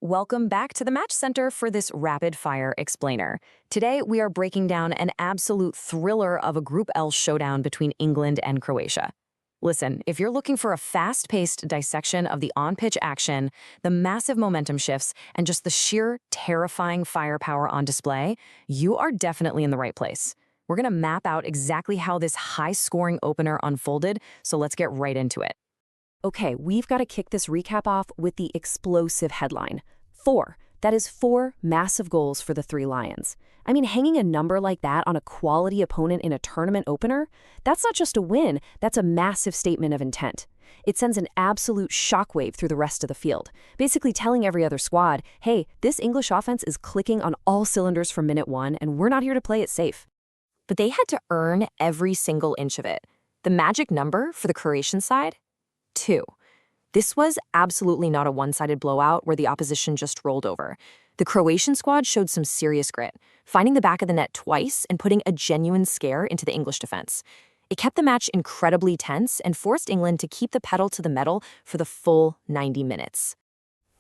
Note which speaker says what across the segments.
Speaker 1: Welcome back to the Match Center for this rapid fire explainer. Today, we are breaking down an absolute thriller of a Group L showdown between England and Croatia. Listen, if you're looking for a fast-paced dissection of the on-pitch action, the massive momentum shifts, and just the sheer terrifying firepower on display, you are definitely in the right place. We're going to map out exactly how this high-scoring opener unfolded, so let's get right into it. Okay, we've got to kick this recap off with the explosive headline. 4. That is 4 massive goals for the Three Lions. I mean, hanging a number like that on a quality opponent in a tournament opener, that's not just a win, that's a massive statement of intent. It sends an absolute shockwave through the rest of the field, basically telling every other squad, hey, this English offense is clicking on all cylinders from minute one, and we're not here to play it safe. But they had to earn every single inch of it. The magic number for the Croatian side? 2. This was absolutely not a one-sided blowout where the opposition just rolled over. The Croatian squad showed some serious grit, finding the back of the net twice and putting a genuine scare into the English defense. It kept the match incredibly tense and forced England to keep the pedal to the metal for the full 90 minutes.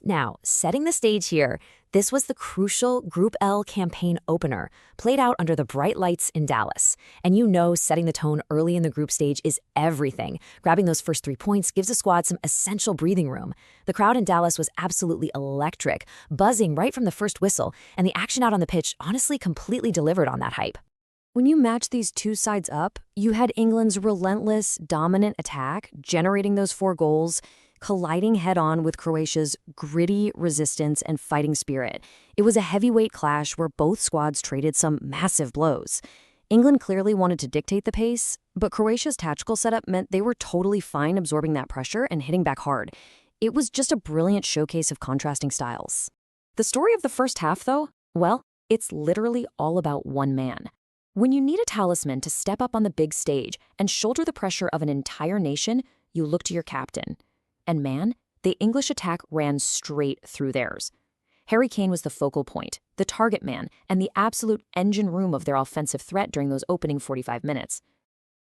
Speaker 1: Now, setting the stage here, this was the crucial Group L campaign opener, played out under the bright lights in Dallas. And you know setting the tone early in the group stage is everything. Grabbing those first 3 points gives the squad some essential breathing room. The crowd in Dallas was absolutely electric, buzzing right from the first whistle, and the action out on the pitch honestly completely delivered on that hype. When you match these two sides up, you had England's relentless, dominant attack, generating those 4 goals, colliding head-on with Croatia's gritty resistance and fighting spirit. It was a heavyweight clash where both squads traded some massive blows. England clearly wanted to dictate the pace, but Croatia's tactical setup meant they were totally fine absorbing that pressure and hitting back hard. It was just a brilliant showcase of contrasting styles. The story of the first half, though, well, it's literally all about one man. When you need a talisman to step up on the big stage and shoulder the pressure of an entire nation, you look to your captain. And man, the English attack ran straight through theirs. Harry Kane was the focal point, the target man, and the absolute engine room of their offensive threat during those opening 45 minutes.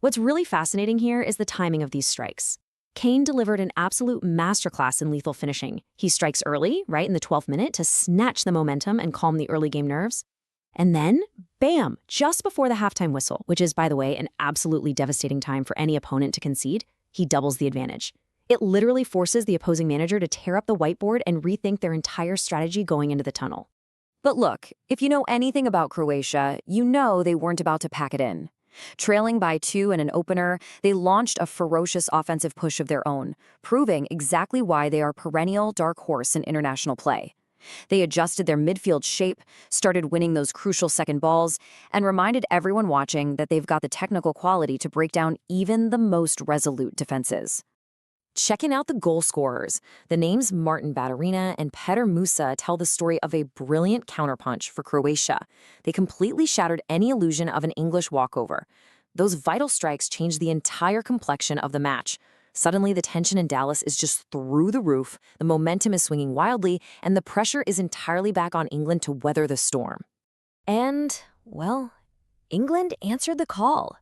Speaker 1: What's really fascinating here is the timing of these strikes. Kane delivered an absolute masterclass in lethal finishing. He strikes early, right in the 12th minute, to snatch the momentum and calm the early game nerves. And then, bam, just before the halftime whistle, which is, by the way, an absolutely devastating time for any opponent to concede, he doubles the advantage. It literally forces the opposing manager to tear up the whiteboard and rethink their entire strategy going into the tunnel. But look, if you know anything about Croatia, you know they weren't about to pack it in. Trailing by 2 in an opener, they launched a ferocious offensive push of their own, proving exactly why they are perennial dark horse in international play. They adjusted their midfield shape, started winning those crucial second balls, and reminded everyone watching that they've got the technical quality to break down even the most resolute defenses. Checking out the goal scorers, the names Martin Baturina and Petr Musa tell the story of a brilliant counterpunch for Croatia. They completely shattered any illusion of an English walkover. Those vital strikes changed the entire complexion of the match. Suddenly, the tension in Dallas is just through the roof, the momentum is swinging wildly, and the pressure is entirely back on England to weather the storm. And, well, England answered the call.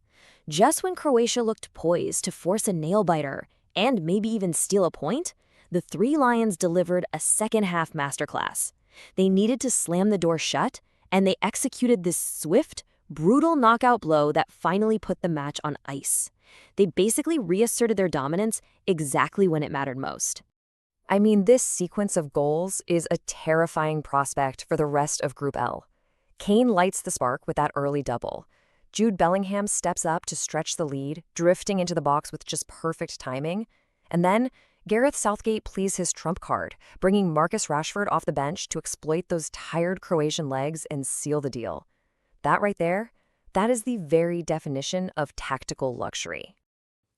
Speaker 1: Just when Croatia looked poised to force a nail-biter, and maybe even steal a point, the Three Lions delivered a second-half masterclass. They needed to slam the door shut, and they executed this swift, brutal knockout blow that finally put the match on ice. They basically reasserted their dominance exactly when it mattered most. I mean, this sequence of goals is a terrifying prospect for the rest of Group L. Kane lights the spark with that early double. Jude Bellingham steps up to stretch the lead, drifting into the box with just perfect timing. And then, Gareth Southgate plays his trump card, bringing Marcus Rashford off the bench to exploit those tired Croatian legs and seal the deal. That right there, that is the very definition of tactical luxury.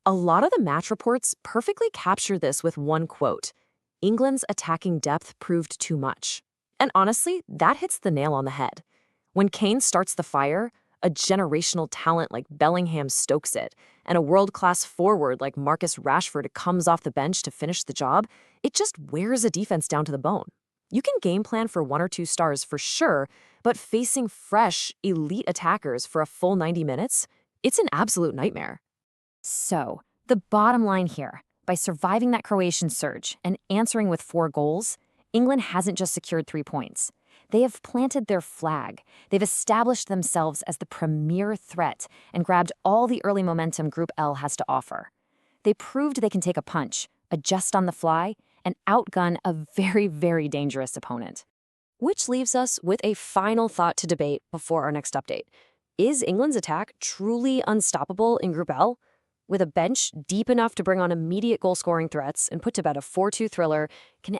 Speaker 1: A lot of the match reports perfectly capture this with one quote: "England's attacking depth proved too much." And honestly, that hits the nail on the head. When Kane starts the fire, a generational talent like Bellingham stokes it, and a world-class forward like Marcus Rashford comes off the bench to finish the job, it just wears a defense down to the bone. You can game plan for 1 or 2 stars for sure, but facing fresh, elite attackers for a full 90 minutes, it's an absolute nightmare. So, the bottom line here, by surviving that Croatian surge and answering with 4 goals, England hasn't just secured 3 points. They have planted their flag. They've established themselves as the premier threat and grabbed all the early momentum Group L has to offer. They proved they can take a punch, adjust on the fly, and outgun a very, very dangerous opponent. Which leaves us with a final thought to debate before our next update. Is England's attack truly unstoppable in Group L? With a bench deep enough to bring on immediate goal-scoring threats and put to bed a 4-2 thriller, can